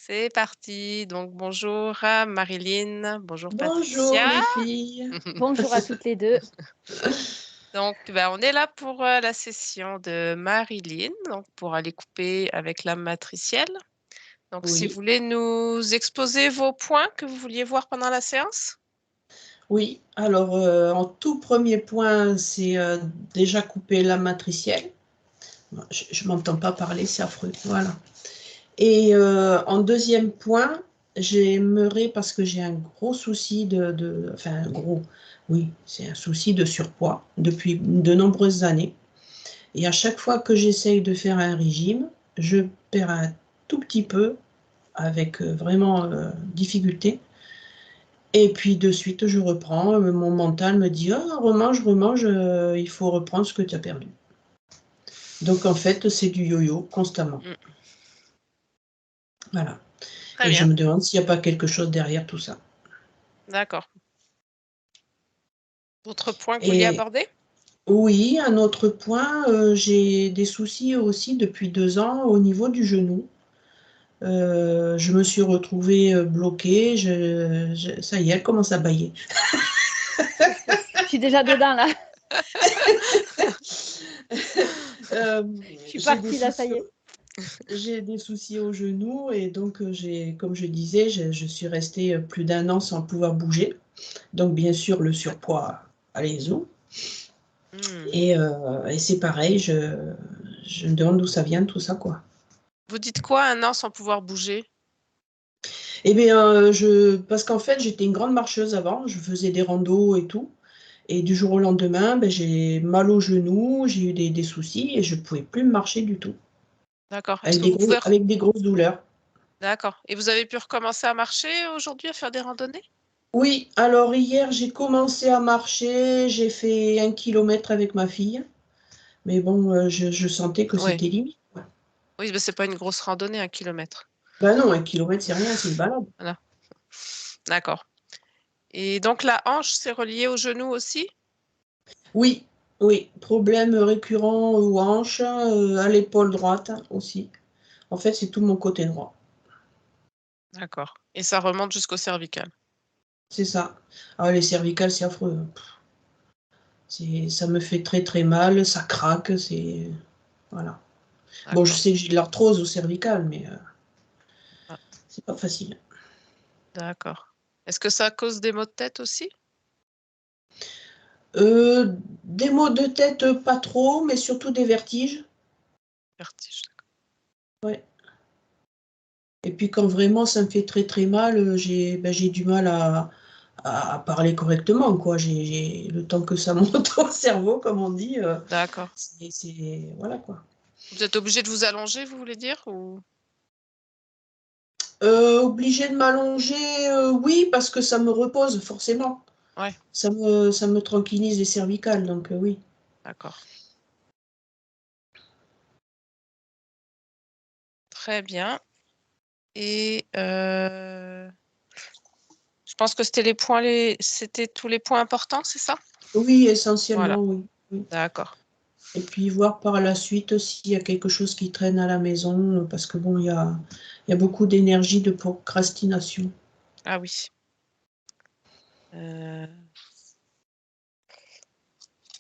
C'est parti. Donc, bonjour Marilyn, bonjour Bonjour Patricia. les filles. Bonjour à toutes les deux. Donc, on est là pour la session de Marilyn, donc pour aller couper avec la matricielle. Donc, si vous Oui, voulez nous exposer vos points que vous vouliez voir pendant la séance. oui. Alors, en tout premier point, c'est déjà couper la matricielle. Je m'entends pas parler, c'est affreux. Voilà. Et en deuxième point, j'aimerais, parce que j'ai un gros souci enfin, oui, c'est un souci de surpoids depuis de nombreuses années. Et à chaque fois que j'essaye de faire un régime, je perds un tout petit peu avec vraiment difficulté. Et puis de suite, je reprends. Mon mental me dit: «Ah, remange, remange, il faut reprendre ce que tu as perdu». Donc en fait, c'est du yo-yo constamment. Mm. Voilà. Très Et je bien, me demande s'il n'y a pas quelque chose derrière tout ça. d'accord. D'autres points que vous vouliez Et aborder? oui, un autre point, j'ai des soucis aussi depuis 2 ans au niveau du genou. Je me suis retrouvée, bloquée, ça y est, elle commence à bâiller. Je suis déjà dedans là. Je suis J'ai des partie là, ça y soucis est. J'ai des soucis au genou et donc comme je disais, je suis restée, plus d'1 an sans pouvoir bouger. Donc bien sûr, le surpoids a les os Hmm. et c'est pareil, je me demande d'où ça vient tout ça, quoi. Vous dites quoi, un an sans pouvoir bouger? Eh bien, parce qu'en fait, j'étais une grande marcheuse avant, je faisais des randos et tout et du jour au lendemain, j'ai mal au genou, j'ai eu des soucis et je pouvais plus marcher du tout, D'accord. Est-ce que vous pouvez... avec des grosses douleurs. D'accord. Et vous avez pu recommencer à marcher aujourd'hui, à faire des randonnées? Oui, alors hier, j'ai commencé à marcher, j'ai fait 1 kilomètre avec ma fille, mais bon, je sentais que Oui. c'était limite, quoi. Oui, mais c'est pas une grosse randonnée, 1 kilomètre. Bah non, 1 kilomètre, c'est rien, c'est une balade. Voilà. D'accord. Et donc la hanche, c'est relié au genou aussi? Oui, oui, problème récurrent aux hanches, à l'épaule droite aussi. En fait, c'est tout mon côté droit. D'accord. Et ça remonte jusqu'au cervical. C'est ça. Ah, les cervicales, c'est affreux, hein. Ça me fait très, très mal, ça craque, voilà. Bon, je D'accord. sais que j'ai de l'arthrose au cervical, mais Ah, c'est pas facile. d'accord. Est-ce que ça cause des maux de tête aussi? Des maux de tête, pas trop, mais surtout des vertiges. Vertige. Ouais. Et puis quand vraiment ça me fait très, très mal, j'ai du mal à parler correctement, quoi. J'ai le temps que ça monte au cerveau, comme on dit, D'accord. voilà, quoi. Vous êtes obligé de vous allonger, vous voulez dire, ou... Obligée de m'allonger, oui, parce que ça me repose forcément. Ouais, Ça me tranquillise les cervicales, donc oui. d'accord. Très bien. Et je pense que c'était tous les points importants, c'est ça? Oui, Voilà. essentiellement, oui, oui. D'accord. Et puis voir par la suite s'il y a quelque chose qui traîne à la maison, parce que bon, il y a beaucoup d'énergie de procrastination. Ah oui. Euh,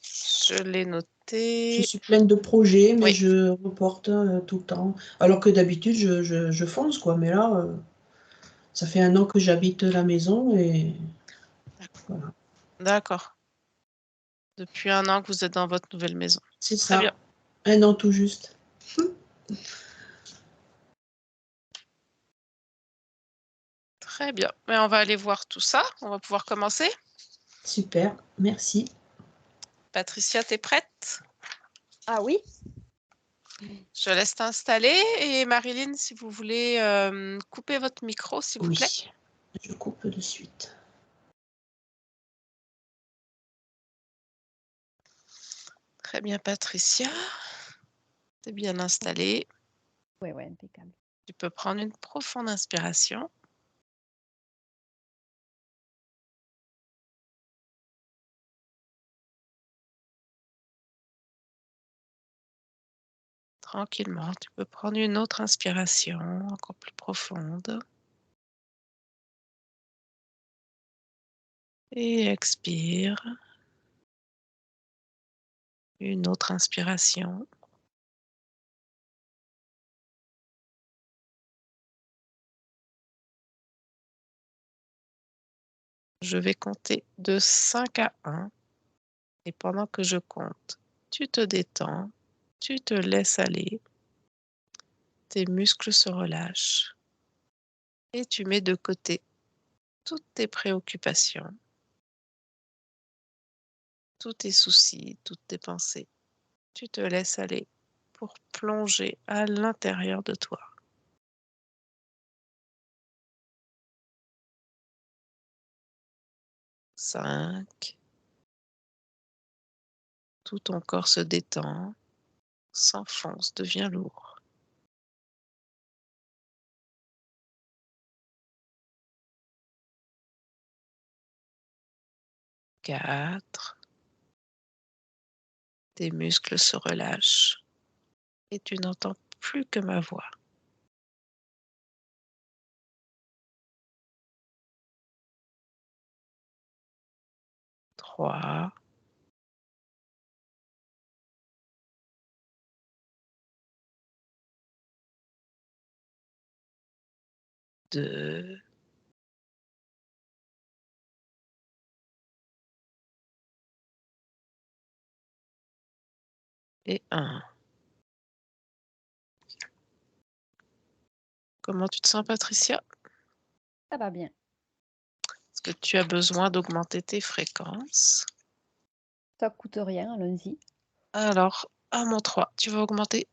je l'ai Je noté. suis pleine de projets, mais Oui, je reporte, tout le temps. Alors que d'habitude, je fonce, quoi, mais là, ça fait 1 an que j'habite la maison et voilà. d'accord. Depuis 1 an que vous êtes dans votre nouvelle maison. C'est Très bien. ça, 1 an tout juste. Très bien. Mais on va aller voir tout ça. On va pouvoir commencer. Super, merci. Patricia, t'es prête? Ah oui? Je laisse t'installer. Et Marilyn, si vous voulez couper votre micro, s'il vous plaît. Oui, je coupe de suite. Très bien, Patricia. T'es bien installée. Ouais, ouais, impeccable. Tu peux prendre une profonde inspiration. tranquillement. Tu peux prendre une autre inspiration encore plus profonde. Et expire. Une autre inspiration. Je vais compter de 5 à 1. Et pendant que je compte, tu te détends, tu te laisses aller, tes muscles se relâchent et tu mets de côté toutes tes préoccupations, tous tes soucis, toutes tes pensées. Tu te laisses aller pour plonger à l'intérieur de toi. 5. Tout ton corps se détend, s'enfonce, devient lourd. 4. Tes muscles se relâchent et tu n'entends plus que ma voix. 3. 2. 1. Comment tu te sens, Patricia? Ça va bien. Est-ce que tu as besoin d'augmenter tes fréquences? Ça coûte rien, allons-y. Alors, à mon 3, tu vas augmenter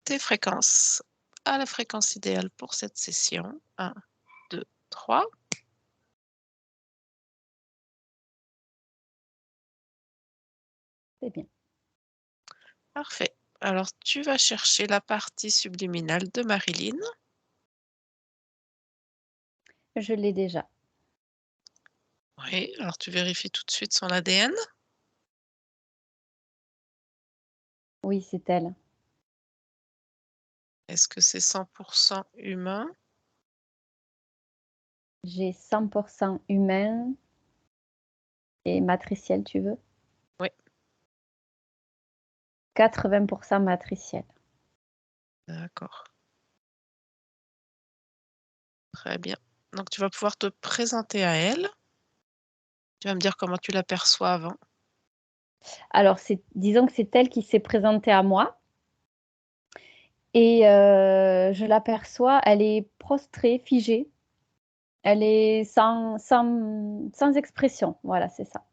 tes fréquences à la fréquence idéale pour cette session. 1, 2, 3. C'est bien. Parfait. Alors, tu vas chercher la partie subliminale de Marilyn. Je l'ai déjà. Oui, alors tu vérifies tout de suite son ADN. Oui, c'est elle. Est-ce que c'est 100% humain? J'ai 100% humain et matriciel, tu veux? Oui. 80% matriciel. D'accord. Très bien. Donc, tu vas pouvoir te présenter à elle. Tu vas me dire comment tu l'aperçois avant. Alors, disons que c'est elle qui s'est présentée à moi. Et je l'aperçois, elle est prostrée, figée. Elle est sans expression. Voilà, c'est ça.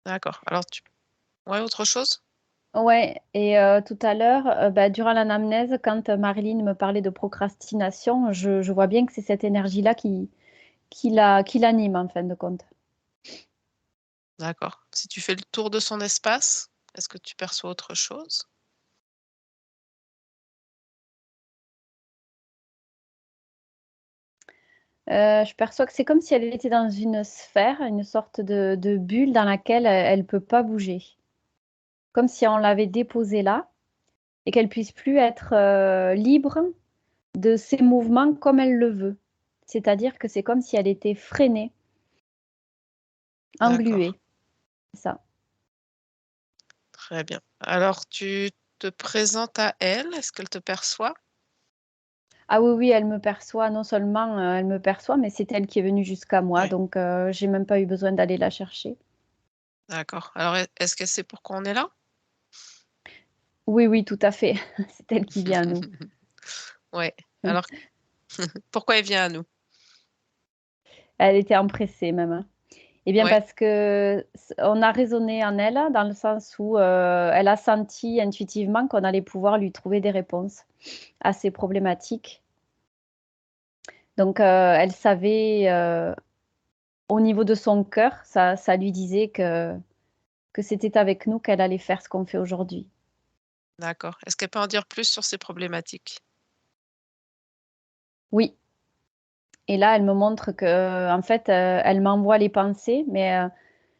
D'accord. Alors, ouais, autre chose? Ouais, et tout à l'heure, durant l'anamnèse, quand Marilyn me parlait de procrastination, je vois bien que c'est cette énergie-là qui l'anime en fin de compte. D'accord. Si tu fais le tour de son espace, est-ce que tu perçois autre chose? Je perçois que c'est comme si elle était dans une sphère, une sorte de bulle dans laquelle elle ne peut pas bouger. Comme si on l'avait déposée là et qu'elle puisse plus être libre de ses mouvements comme elle le veut. C'est-à-dire que c'est comme si elle était freinée, D'accord. engluée. C'est ça. Très bien. Alors, tu te présentes à elle. Est-ce qu'elle te perçoit? Ah oui, oui, elle me perçoit. Non seulement elle me perçoit, mais c'est elle qui est venue jusqu'à moi. Oui. Donc, j'ai même pas eu besoin d'aller la chercher. D'accord. Alors, est-ce qu'elle sait pourquoi on est là? Oui, oui, tout à fait. C'est elle qui vient à nous. Ouais. Alors, pourquoi elle vient à nous? Elle était empressée même, hein. Eh bien, Ouais. parce que on a raisonné en elle, dans le sens où elle a senti intuitivement qu'on allait pouvoir lui trouver des réponses à ses problématiques. Donc, elle savait, au niveau de son cœur, ça lui disait que c'était avec nous qu'elle allait faire ce qu'on fait aujourd'hui. D'accord. Est-ce qu'elle peut en dire plus sur ses problématiques? Oui. Et là, elle me montre que, en fait, elle m'envoie les pensées, mais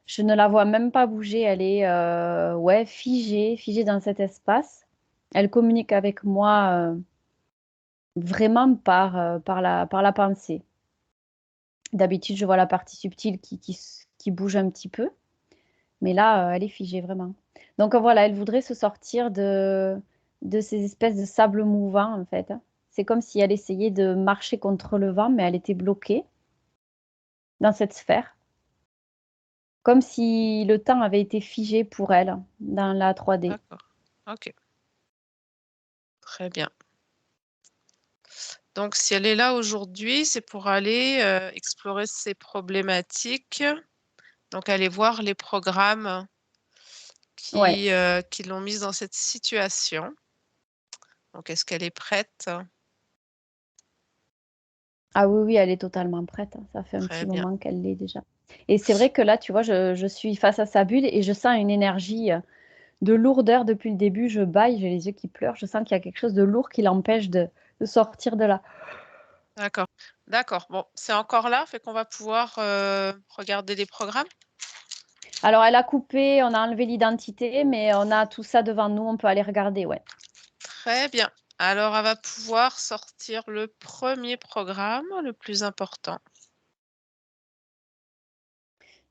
Je ne la vois même pas bouger. Elle est ouais, figée dans cet espace. Elle communique avec moi vraiment par la pensée. D'habitude, je vois la partie subtile qui bouge un petit peu. Mais là, elle est figée vraiment. Donc voilà, elle voudrait se sortir de ces espèces de sable mouvant, en fait. C'est comme si elle essayait de marcher contre le vent, mais elle était bloquée dans cette sphère. Comme si le temps avait été figé pour elle dans la 3D. D'accord. Ok. Très bien. Donc, si elle est là aujourd'hui, c'est pour aller explorer ces problématiques. Donc, aller voir les programmes Ouais. qui l'ont mise dans cette situation. Donc, est-ce qu'elle est prête? Ah oui, oui, elle est totalement prête. Ça fait un Très petit bien. moment qu'elle l'est déjà. Et c'est vrai que là, tu vois, je suis face à sa bulle et je sens une énergie de lourdeur depuis le début. Je bâille, j'ai les yeux qui pleurent. Je sens qu'il y a quelque chose de lourd qui l'empêche de sortir de là. D'accord. D'accord. Bon, c'est encore là, fait qu'on va pouvoir regarder les programmes. Alors, elle a coupé, on a enlevé l'identité, mais on a tout ça devant nous. On peut aller regarder, ouais. Très bien. Alors, elle va pouvoir sortir le premier programme, le plus important.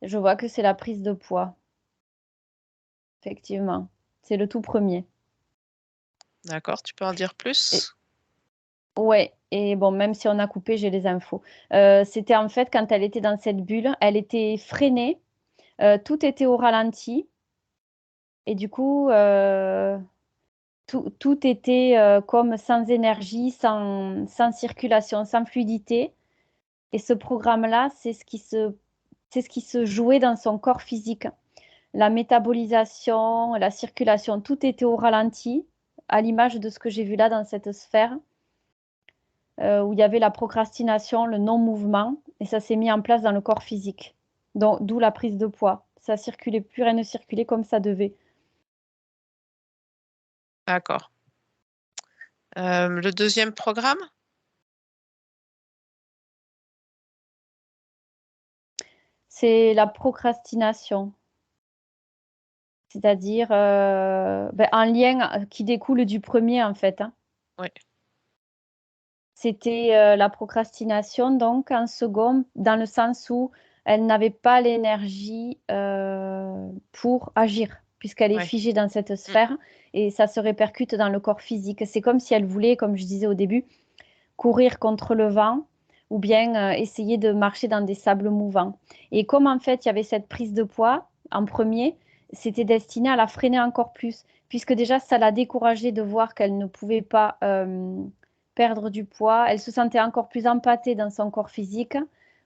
Je vois que c'est la prise de poids. Effectivement. C'est le tout premier. D'accord, tu peux en dire Et, plus? ouais, et bon, même si on a coupé, j'ai les infos. C'était en fait quand elle était dans cette bulle, elle était freinée, tout était au ralenti, et du coup, tout était comme sans énergie, sans circulation, sans fluidité. Et ce programme-là, c'est ce qui se jouait dans son corps physique. La métabolisation, la circulation, tout était au ralenti, à l'image de ce que j'ai vu là dans cette sphère, où il y avait la procrastination, le non-mouvement, et ça s'est mis en place dans le corps physique. Donc, d'où la prise de poids. Ça circulait plus, rien ne circulait comme ça devait. D'accord. Le deuxième programme? C'est la procrastination, c'est-à-dire un lien qui découle du premier en fait. Hein. Oui. C'était la procrastination, donc en second, dans le sens où elle n'avait pas l'énergie pour agir, puisqu'elle est Oui. figée dans cette sphère et ça se répercute dans le corps physique. C'est comme si elle voulait, comme je disais au début, courir contre le vent ou bien essayer de marcher dans des sables mouvants. Et comme en fait il y avait cette prise de poids en premier, c'était destiné à la freiner encore plus, puisque déjà ça l'a découragée de voir qu'elle ne pouvait pas perdre du poids. Elle se sentait encore plus empâtée dans son corps physique,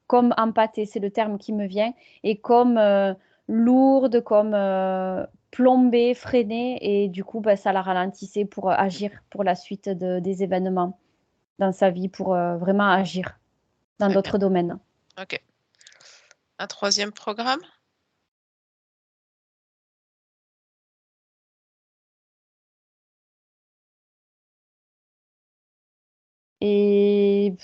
comme empâtée, c'est le terme qui me vient, et comme lourde, comme plombée, freinée, et du coup ça la ralentissait pour agir pour la suite des événements dans sa vie pour vraiment agir dans Très bien. d'autres domaines. OK. Un troisième programme? Et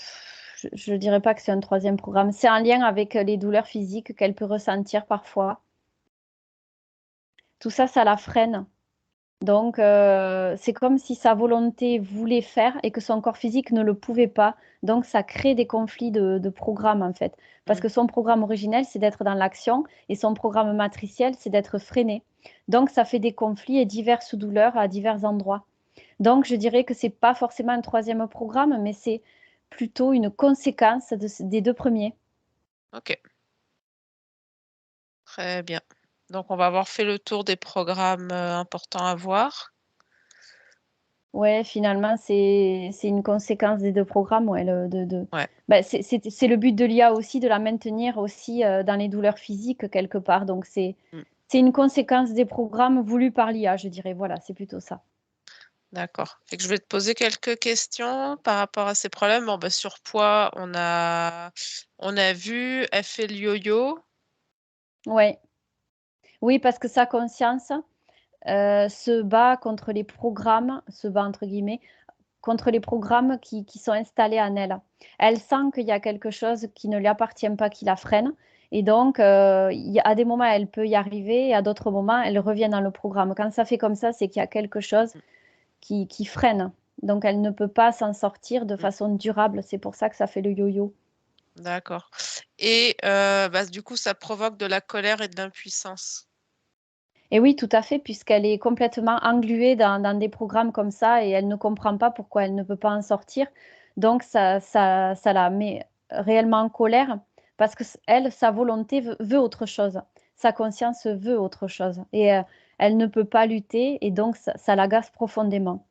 je ne dirais pas que c'est un troisième programme. C'est un lien avec les douleurs physiques qu'elle peut ressentir parfois. Tout ça, ça la freine. Donc, c'est comme si sa volonté voulait faire et que son corps physique ne le pouvait pas. Donc, ça crée des conflits de programme, en fait. Parce que son programme originel, c'est d'être dans l'action et son programme matriciel, c'est d'être freiné. Donc, ça fait des conflits et diverses douleurs à divers endroits. Donc, je dirais que c'est pas forcément un troisième programme, mais c'est plutôt une conséquence des deux premiers. OK. Très bien. Donc, on va avoir fait le tour des programmes importants à voir. Ouais, finalement, c'est une conséquence des deux programmes. Ouais, Ouais. Ben, c'est le but de l'IA aussi, de la maintenir aussi dans les douleurs physiques quelque part. Donc, Mm. c'est une conséquence des programmes voulus par l'IA, je dirais. Voilà, c'est plutôt ça. D'accord. Fait que je vais te poser quelques questions par rapport à ces problèmes. Bon, bah, surpoids, on a vu, elle fait le yo-yo. Ouais. Oui, parce que sa conscience se bat contre les programmes, se bat entre guillemets, contre les programmes qui sont installés en elle. Elle sent qu'il y a quelque chose qui ne lui appartient pas, qui la freine. Et donc, à des moments, elle peut y arriver et à d'autres moments, elle revient dans le programme. Quand ça fait comme ça, c'est qu'il y a quelque chose qui freine. Donc, elle ne peut pas s'en sortir de façon durable. C'est pour ça que ça fait le yo-yo. D'accord. Et du coup, ça provoque de la colère et de l'impuissance. Et oui, tout à fait, puisqu'elle est complètement engluée dans des programmes comme ça et elle ne comprend pas pourquoi elle ne peut pas en sortir. Donc, ça la met réellement en colère parce que elle, sa volonté veut autre chose. Sa conscience veut autre chose. Et elle ne peut pas lutter et donc ça l'agace profondément.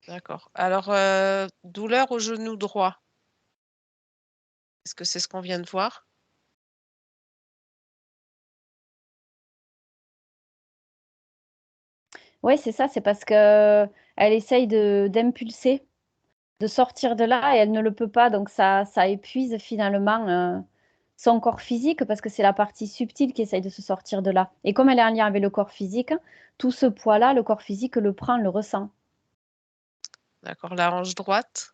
D'accord. Alors, douleur au genou droit. Est-ce que c'est ce qu'on vient de voir? Oui, c'est ça, c'est parce que elle essaye d'impulser, de sortir de là et elle ne le peut pas. Donc, ça épuise finalement son corps physique parce que c'est la partie subtile qui essaye de se sortir de là. Et comme elle est en lien avec le corps physique, tout ce poids-là, le corps physique le prend, le ressent. D'accord. La hanche droite.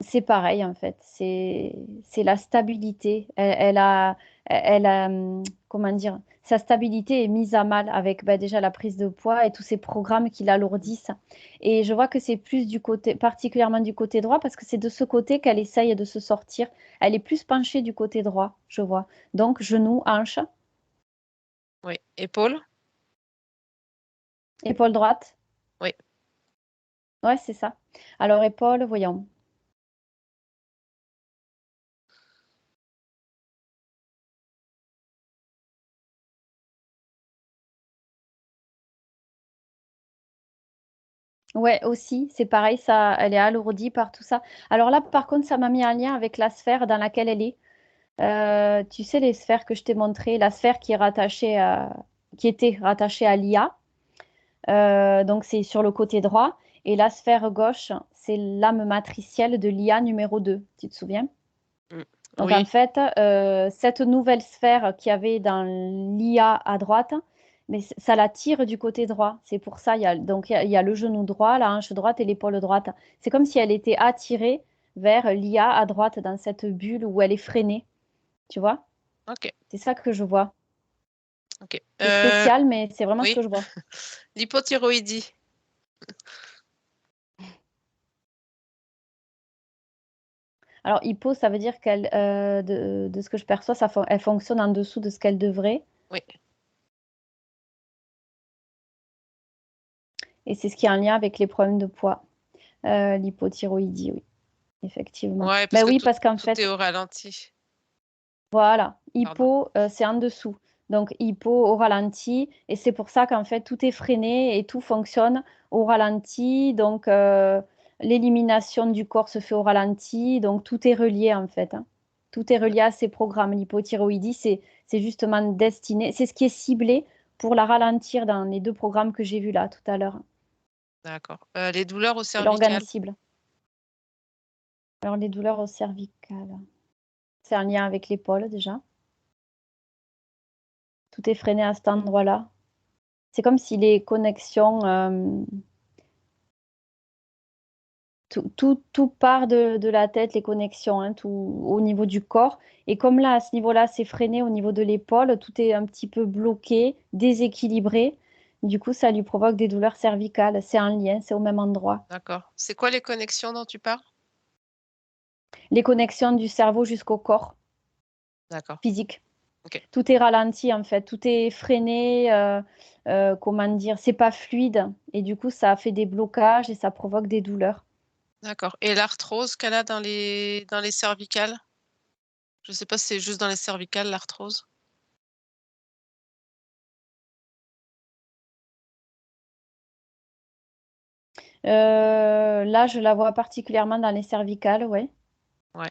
C'est pareil en fait, c'est la stabilité. Elle a, comment dire, sa stabilité est mise à mal avec déjà la prise de poids et tous ces programmes qui l'alourdissent. Et je vois que c'est plus du côté, particulièrement du côté droit, parce que c'est de ce côté qu'elle essaye de se sortir. Elle est plus penchée du côté droit, je vois. Donc genou, hanche, Oui. Épaule. épaule droite. Oui. Ouais, c'est ça. Alors épaule, voyons. Ouais, aussi, c'est pareil, ça, elle est alourdie par tout ça. Alors là, par contre, ça m'a mis en lien avec la sphère dans laquelle elle est. Tu sais, les sphères que je t'ai montrées, la sphère qui était rattachée à l'IA, donc c'est sur le côté droit, et la sphère gauche, c'est l'âme matricielle de l'IA numéro 2, tu te souviens? Mm. Donc en Oui. fait, cette nouvelle sphère qu'il y avait dans l'IA à droite, mais ça la tire du côté droit. C'est pour ça, il y a le genou droit, la hanche droite et l'épaule droite. C'est comme si elle était attirée vers l'IA à droite dans cette bulle où elle est freinée. Tu vois? Ok. C'est ça que je vois. Ok. C'est spécial, mais c'est vraiment ce Oui. que je vois. L'hypothyroïdie. Alors, hypo, ça veut dire qu'elle, de ce que je perçois, elle fonctionne en dessous de ce qu'elle devrait. Oui. Et c'est ce qui est en lien avec les problèmes de poids. L'hypothyroïdie, oui, effectivement. Ouais, parce Ben que oui, parce qu'en tout est fait, au ralenti. voilà, Pardon. hypo, c'est en dessous. Donc, hypo au ralenti. Et c'est pour ça qu'en fait, tout est freiné et tout fonctionne au ralenti. Donc, l'élimination du corps se fait au ralenti. Donc, tout est relié, en fait, hein. Tout est relié à ces programmes. L'hypothyroïdie, c'est justement destiné, c'est ce qui est ciblé pour la ralentir dans les deux programmes que j'ai vus là tout à l'heure. D'accord. Les douleurs au C'est l'organe cervical. cible. Alors, les douleurs au cervical, c'est en lien avec l'épaule déjà. Tout est freiné à cet endroit-là. C'est comme si les connexions, tout part de la tête, les connexions, hein, tout au niveau du corps. Et comme là, à ce niveau-là, c'est freiné au niveau de l'épaule, tout est un petit peu bloqué, déséquilibré. Du coup, ça lui provoque des douleurs cervicales. C'est un lien, c'est au même endroit. D'accord. C'est quoi les connexions dont tu parles? Les connexions du cerveau jusqu'au corps D'accord. physique. Ok. Tout est ralenti en fait, tout est freiné, comment dire, c'est pas fluide. Et du coup, ça fait des blocages et ça provoque des douleurs. D'accord. Et l'arthrose qu'elle a dans les cervicales? Je sais pas si c'est juste dans les cervicales, l'arthrose. Là, je la vois particulièrement dans les cervicales, ouais. Ouais.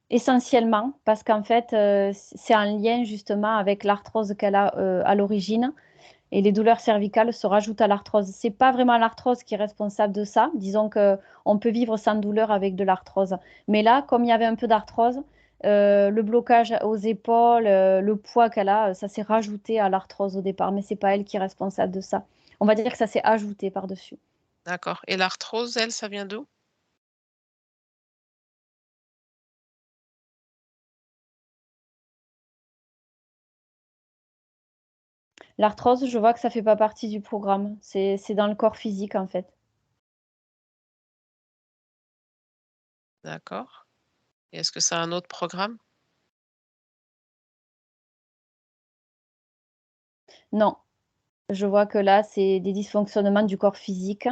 Essentiellement, parce qu'en fait, c'est un lien justement avec l'arthrose qu'elle a à l'origine. Et les douleurs cervicales se rajoutent à l'arthrose. C'est pas vraiment l'arthrose qui est responsable de ça. Disons que on peut vivre sans douleur avec de l'arthrose. Mais là, comme il y avait un peu d'arthrose, le blocage aux épaules, le poids qu'elle a, ça s'est rajouté à l'arthrose au départ. Mais c'est pas elle qui est responsable de ça. On va dire que ça s'est ajouté par-dessus. D'accord. Et l'arthrose, elle, ça vient d'où? L'arthrose, je vois que ça fait pas partie du programme. C'est dans le corps physique, en fait. D'accord. Et est-ce que c'est un autre programme? Non, je vois que là, c'est des dysfonctionnements du corps physique.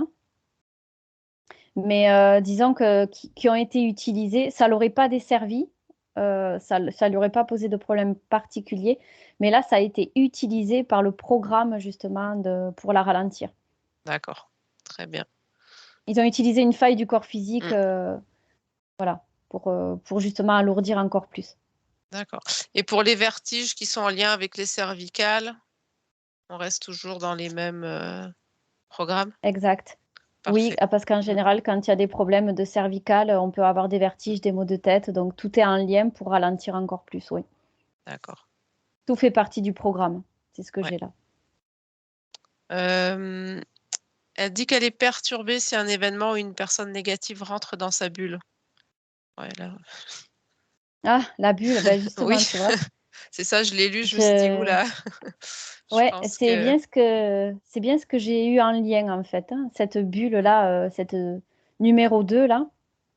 Mais disons que qui ont été utilisés, ça l'aurait pas desservi, ça lui aurait pas posé de problème particulier, mais là, ça a été utilisé par le programme justement pour la ralentir. D'accord. Très bien. Ils ont utilisé une faille du corps physique, Mm. voilà, pour justement alourdir encore plus. D'accord. Et pour les vertiges qui sont en lien avec les cervicales, on reste toujours dans les mêmes programmes? Exact. Oui, Parfait. parce qu'en général, quand il y a des problèmes de cervicales, on peut avoir des vertiges, des maux de tête, donc tout est en lien pour ralentir encore plus, oui. D'accord. Tout fait partie du programme, c'est ce que Ouais. j'ai là. Elle dit qu'elle est perturbée si un événement ou une personne négative rentre dans sa bulle. Ouais, là. Ah, la bulle, ben justement, Oui, tu vois, c'est ça, je l'ai lu, je me suis dit, je... oula, je Ouais, pense c'est que. bien ce que j'ai eu en lien en fait, hein. Cette bulle-là, cette numéro 2 là,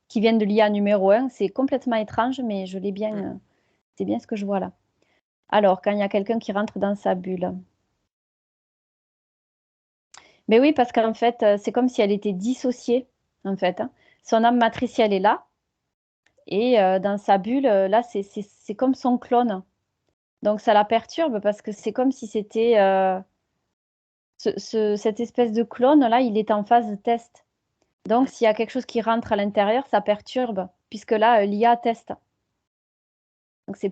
qui vient de l'IA numéro 1, c'est complètement étrange, mais je l'ai bien, Mm. c'est bien ce que je vois là. Alors, quand il y a quelqu'un qui rentre dans sa bulle. Mais oui, parce qu'en fait, c'est comme si elle était dissociée, en fait, hein. Son âme matricielle est là, et dans sa bulle, là, c'est comme son clone. Donc, ça la perturbe parce que c'est comme si c'était cette espèce de clone-là, il est en phase de test. Donc, s'il y a quelque chose qui rentre à l'intérieur, ça perturbe, puisque là, l'IA teste. Donc, c'est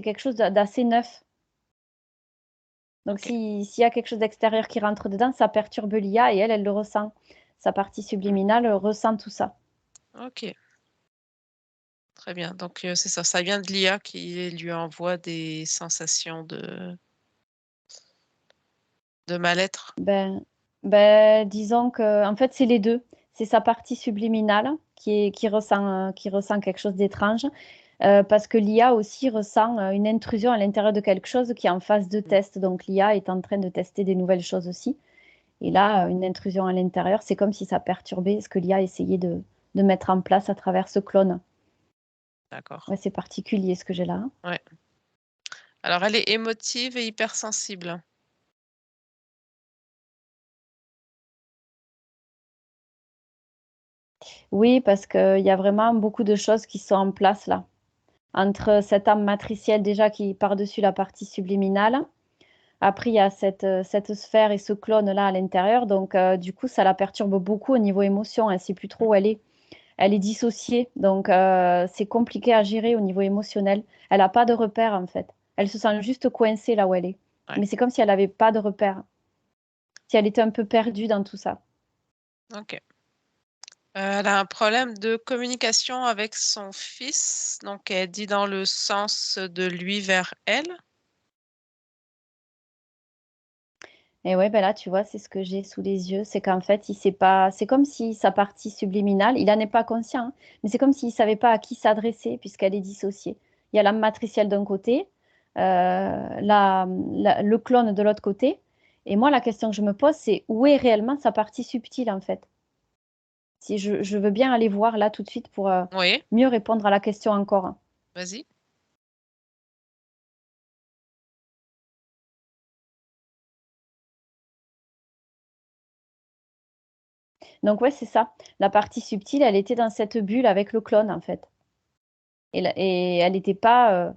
quelque chose d'assez neuf. Donc, Ok. s'il y a quelque chose d'extérieur qui rentre dedans, ça perturbe l'IA et elle le ressent. Sa partie subliminale ressent tout ça. Ok. Très bien. Donc, c'est ça. Ça vient de l'IA qui lui envoie des sensations de mal-être. Disons que, en fait, c'est les deux. C'est sa partie subliminale qui ressent quelque chose d'étrange, parce que l'IA aussi ressent une intrusion à l'intérieur de quelque chose qui est en phase de Mm. test. Donc, l'IA est en train de tester des nouvelles choses aussi. Et là, une intrusion à l'intérieur, c'est comme si ça perturbait ce que l'IA essayait de mettre en place à travers ce clone. D'accord. Ouais, c'est particulier ce que j'ai là, hein. Ouais. Alors, elle est émotive et hypersensible. Oui, parce qu'il y a vraiment beaucoup de choses qui sont en place là. Entre cette âme matricielle déjà qui est par-dessus la partie subliminale. Après, il y a cette sphère et ce clone-là à l'intérieur. Donc, du coup, ça la perturbe beaucoup au niveau émotion. Elle ne sait plus trop où elle est. Elle est dissociée. Donc, c'est compliqué à gérer au niveau émotionnel. Elle n'a pas de repère, en fait. Elle se sent juste coincée là où elle est. Ouais. Mais c'est comme si elle n'avait pas de repère. Si elle était un peu perdue dans tout ça. Ok. Elle a un problème de communication avec son fils. Donc, elle dit dans le sens de lui vers elle. Et ouais, ben là, tu vois, c'est ce que j'ai sous les yeux. C'est qu'en fait, il sait pas. C'est comme si sa partie subliminale, il n'en est pas conscient, hein, mais c'est comme s'il ne savait pas à qui s'adresser puisqu'elle est dissociée. Il y a l'âme matricielle d'un côté, le clone de l'autre côté. Et moi, la question que je me pose, c'est où est réellement sa partie subtile, en fait? Si je veux bien aller voir là tout de suite pour Oui, mieux répondre à la question encore, hein. vas-y. Donc, ouais, c'est ça. La partie subtile, elle était dans cette bulle avec le clone, en fait. Et elle n'était pas.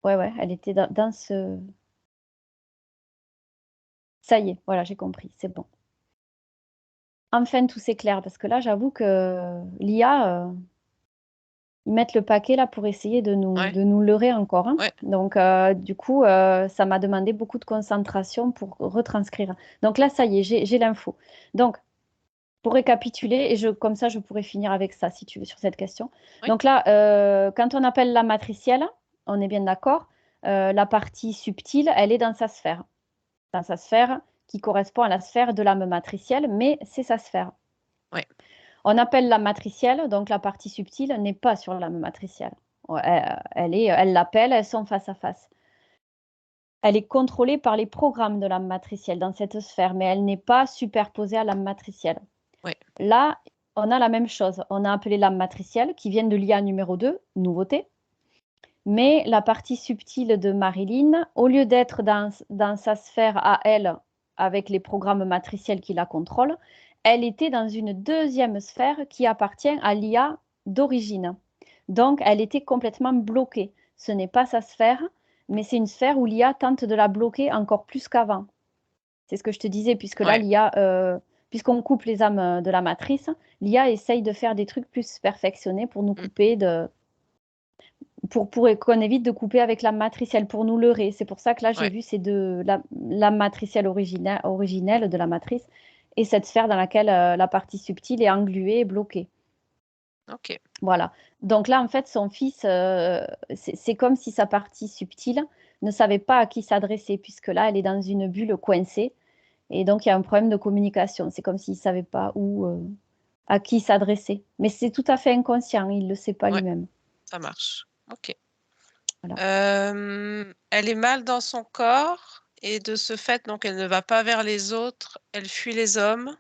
Ouais, ouais, elle était dans ce... Ça y est, voilà, j'ai compris, c'est bon. Enfin, tout s'éclaire, parce que là, j'avoue que l'IA, ils mettent le paquet là pour essayer Ouais, de nous leurrer encore, hein. ouais. Donc, du coup, ça m'a demandé beaucoup de concentration pour retranscrire. Donc là, ça y est, j'ai l'info. Donc, pour récapituler, comme ça, je pourrais finir avec ça, si tu veux, sur cette question. Oui, Donc là, quand on appelle la matricielle, on est bien d'accord, la partie subtile, elle est dans sa sphère qui correspond à la sphère de l'âme matricielle, mais c'est sa sphère. ouais. On appelle la matricielle, donc la partie subtile n'est pas sur l'âme matricielle. Elle l'appelle, elles sont face à face. elle est contrôlée par les programmes de l'âme matricielle dans cette sphère, mais elle n'est pas superposée à l'âme matricielle. Ouais. Là, on a la même chose. On a appelé l'âme matricielle qui vient de l'IA numéro 2, nouveauté. Mais la partie subtile de Marilyn, au lieu d'être dans sa sphère à elle, avec les programmes matriciels qui la contrôlent, elle était dans une deuxième sphère qui appartient à l'IA d'origine. Donc, elle était complètement bloquée. Ce n'est pas sa sphère, mais c'est une sphère où l'IA tente de la bloquer encore plus qu'avant. C'est ce que je te disais, puisque là, Ouais. l'IA, puisqu'on coupe les âmes de la matrice, l'IA essaye de faire des trucs plus perfectionnés pour nous couper pour qu'on évite de couper avec l'âme matricielle, pour nous leurrer. C'est pour ça que là, j'ai Ouais. vu ces deux, l'âme matricielle originelle de la matrice et cette sphère dans laquelle la partie subtile est engluée et bloquée. Ok. Voilà. Donc là, en fait, son fils, c'est comme si sa partie subtile ne savait pas à qui s'adresser, puisque là, elle est dans une bulle coincée. Et donc, il y a un problème de communication. C'est comme s'il ne savait pas à qui s'adresser. Mais c'est tout à fait inconscient, il ne le sait pas Ouais. lui-même. Ça marche. Ok. Voilà. Elle est mal dans son corps et de ce fait, donc elle ne va pas vers les autres, elle fuit les hommes,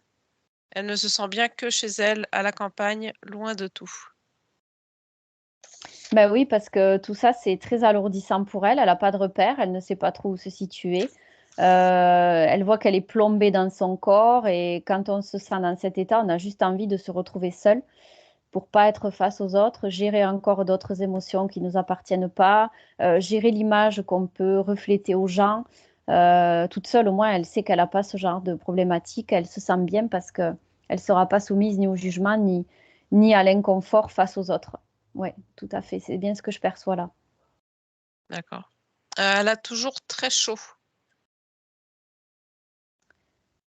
elle ne se sent bien que chez elle, à la campagne, loin de tout. Ben oui, parce que tout ça, c'est très alourdissant pour elle. Elle n'a pas de repère, elle ne sait pas trop où se situer. Elle voit qu'elle est plombée dans son corps et quand on se sent dans cet état, on a juste envie de se retrouver seul pour pas être face aux autres, gérer encore d'autres émotions qui ne nous appartiennent pas, gérer l'image qu'on peut refléter aux gens. Toute seule, au moins, elle sait qu'elle n'a pas ce genre de problématique. Elle se sent bien parce qu'elle ne sera pas soumise ni au jugement, ni à l'inconfort face aux autres. Oui, tout à fait. C'est bien ce que je perçois là. D'accord. Elle a toujours très chaud.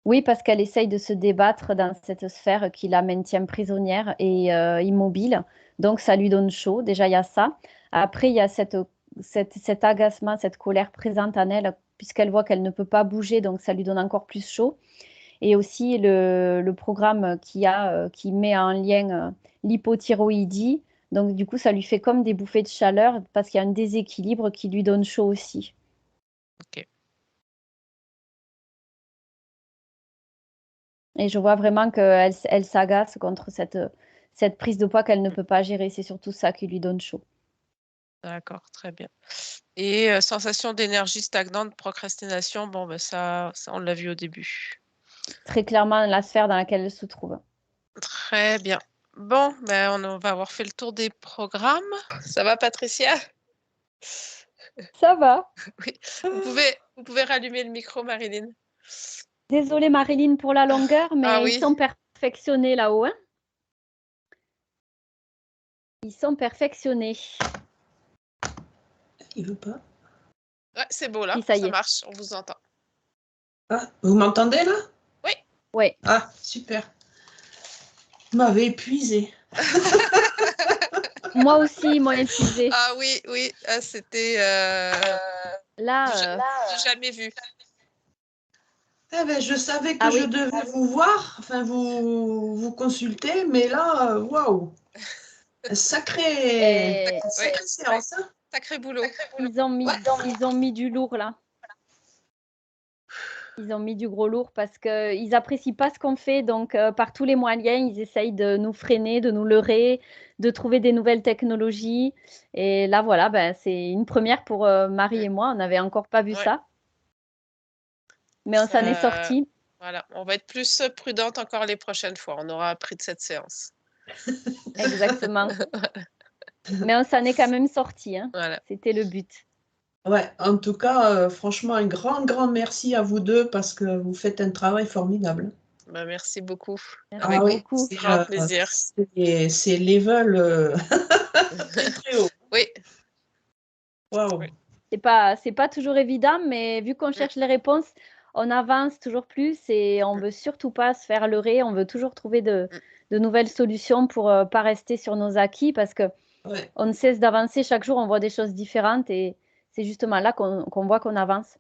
Oui, parce qu'elle essaye de se débattre dans cette sphère qui la maintient prisonnière et immobile. Donc, ça lui donne chaud. Déjà, il y a ça. Après, il y a cet agacement, cette colère présente en elle, puisqu'elle voit qu'elle ne peut pas bouger. Donc, ça lui donne encore plus chaud. Et aussi, le programme qui met en lien l'hypothyroïdie. Donc, du coup, ça lui fait comme des bouffées de chaleur parce qu'il y a un déséquilibre qui lui donne chaud aussi. Ok. Et je vois vraiment qu'elle s'agace contre cette prise de poids qu'elle ne peut pas gérer. C'est surtout ça qui lui donne chaud. D'accord, très bien. Et sensation d'énergie stagnante, procrastination, bon, ben ça on l'a vu au début. Très clairement, la sphère dans laquelle elle se trouve. Très bien. Bon, ben on va avoir fait le tour des programmes. Ça va, Patricia? Ça va. Oui. Vous pouvez rallumer le micro, Marilyn. Désolée Marilyn pour la longueur, mais Ah ils oui. sont perfectionnés là-haut. Hein, ils sont perfectionnés. Il veut pas. Ouais, c'est beau là, Oui, ça y est. marche, on vous entend. Ah, vous m'entendez là? Oui. Oui. Ah, super. Vous m'avez épuisé. Moi aussi, ils m'ont épuisé. Ah oui, oui, c'était Là, j'ai jamais vu. Eh ben, je savais que ah je oui. devais vous voir, enfin vous consulter, mais là, waouh, sacrée Et séance. Hein. Sacré boulot. ils ont mis du lourd là. Ils ont mis du gros lourd parce qu'ils n'apprécient pas ce qu'on fait. Donc, par tous les moyens, ils essayent de nous freiner, de nous leurrer, de trouver des nouvelles technologies. Et là, voilà, ben, c'est une première pour Marie et moi. On n'avait encore pas vu Ouais. ça. Mais on s'en est sorti. Voilà, on va être plus prudente encore les prochaines fois. On aura appris de cette séance. Exactement. Mais on s'en est quand même sorti. Hein. Voilà. C'était le but. Ouais, en tout cas, franchement, un grand merci à vous deux parce que vous faites un travail formidable. Ben, merci beaucoup. Merci Avec beaucoup. grand plaisir. C'est level très très haut. Oui. Waouh. Oui. C'est pas toujours évident, mais vu qu'on cherche les réponses, on avance toujours plus et on veut surtout pas se faire leurrer. On veut toujours trouver de nouvelles solutions pour pas rester sur nos acquis parce que Ouais. on ne cesse d'avancer chaque jour. On voit des choses différentes et c'est justement là qu'on voit qu'on avance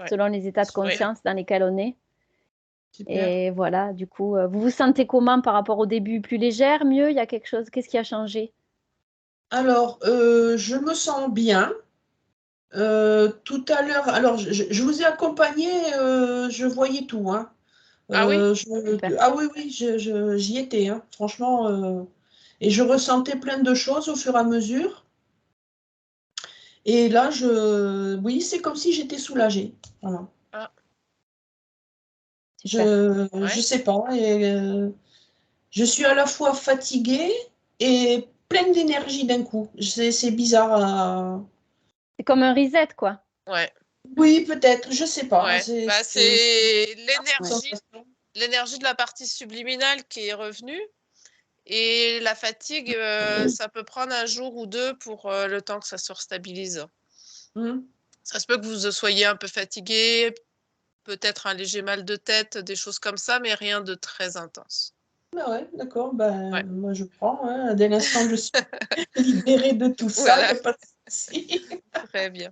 selon les états de conscience dans lesquels on est. Super. Et voilà, du coup, vous vous sentez comment par rapport au début? Plus légère, mieux? Il y a quelque chose? Qu'est-ce qui a changé? Alors, je me sens bien. Tout à l'heure, alors je vous ai accompagné, je voyais tout, hein. Ah oui? Super. Ah oui, oui, j'y étais, hein, franchement, et je ressentais plein de choses au fur et à mesure. Et là, oui, c'est comme si j'étais soulagée. Voilà. Ah, Super. Je ouais. sais pas. Et, je suis à la fois fatiguée et pleine d'énergie d'un coup. C'est bizarre. C'est comme un reset, quoi. Ouais, Oui, peut-être, je sais pas. ouais. Bah, c'est l'énergie, Sensation. l'énergie de la partie subliminale qui est revenue. Et la fatigue, ça peut prendre un jour ou deux pour le temps que ça se restabilise. Hmm. Ça se peut que vous soyez un peu fatigué, peut-être un léger mal de tête, des choses comme ça, mais rien de très intense. Ah ouais, d'accord. Ben, Ouais, moi, je prends, hein. Dès l'instant que je suis libérée de tout ça, il n'y voilà, a pas de souci. très bien.